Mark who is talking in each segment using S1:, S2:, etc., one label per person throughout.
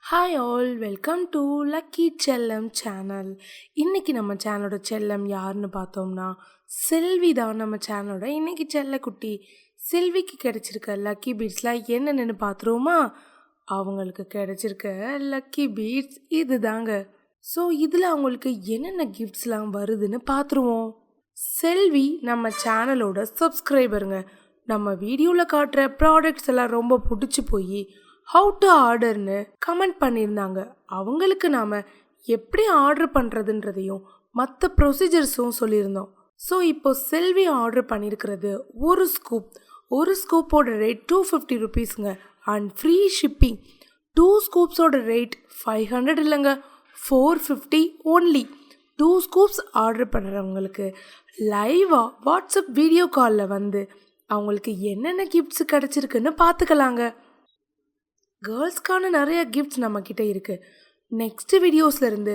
S1: Hi all, welcome to lucky செல்லம் channel. இன்னைக்கு நம்ம சேனலோட செல்லம் யாருன்னு பார்த்தோம்னா செல்வி தான். நம்ம சேனலோட இன்னைக்கு செல்லக்குட்டி. செல்விக்கு கிடைச்சிருக்க லக்கி பீட்ஸ்லாம் என்னென்னு பார்த்துருவோமா? அவங்களுக்கு கிடைச்சிருக்க லக்கி பீட்ஸ் இது தாங்க. ஸோ இதில் அவங்களுக்கு என்னென்ன கிஃப்ட்ஸ்லாம் வருதுன்னு பார்த்துருவோம். செல்வி நம்ம சேனலோட சப்ஸ்கிரைபருங்க. நம்ம வீடியோவில் காட்டுற ப்ராடக்ட்ஸ் எல்லாம் ரொம்ப பிடிச்சி போய் ஹவு டு ஆர்டர்னு கமெண்ட் பண்ணியிருந்தாங்க. அவங்களுக்கு நாம் எப்படி ஆர்டர் பண்ணுறதுன்றதையும் மற்ற ப்ரொசீஜர்ஸும் சொல்லியிருந்தோம். ஸோ இப்போ செல்வி ஆர்டர் பண்ணியிருக்கிறது ஒரு ஸ்கூப்போட ரேட் 250 ருபீஸுங்க அண்ட் ஃப்ரீ ஷிப்பிங். 2 ஸ்கூப்ஸோட ரேட் 500 இல்லைங்க, 450 ஓன்லி. 2 ஸ்கூப்ஸ் ஆர்டர் பண்ணுறவங்களுக்கு லைவாக வாட்ஸ்அப் வீடியோ காலில் வந்து அவங்களுக்கு என்னென்ன கிஃப்ட்ஸ் கிடச்சிருக்குன்னு பார்த்துக்கலாங்க. கேர்ள்ஸ்க்கான நிறைய கிஃப்ட்ஸ் நம்மக்கிட்ட இருக்குது. நெக்ஸ்ட் வீடியோஸ்லேருந்து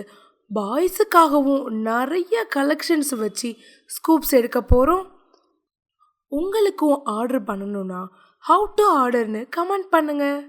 S1: பாய்ஸுக்காகவும் நிறைய கலெக்ஷன்ஸ் வச்சு ஸ்கூப்ஸ் எடுக்க போகிறோம். உங்களுக்கும் ஆர்டர் பண்ணணுன்னா ஹவு டு ஆர்டர்னு கமெண்ட் பண்ணுங்கள்.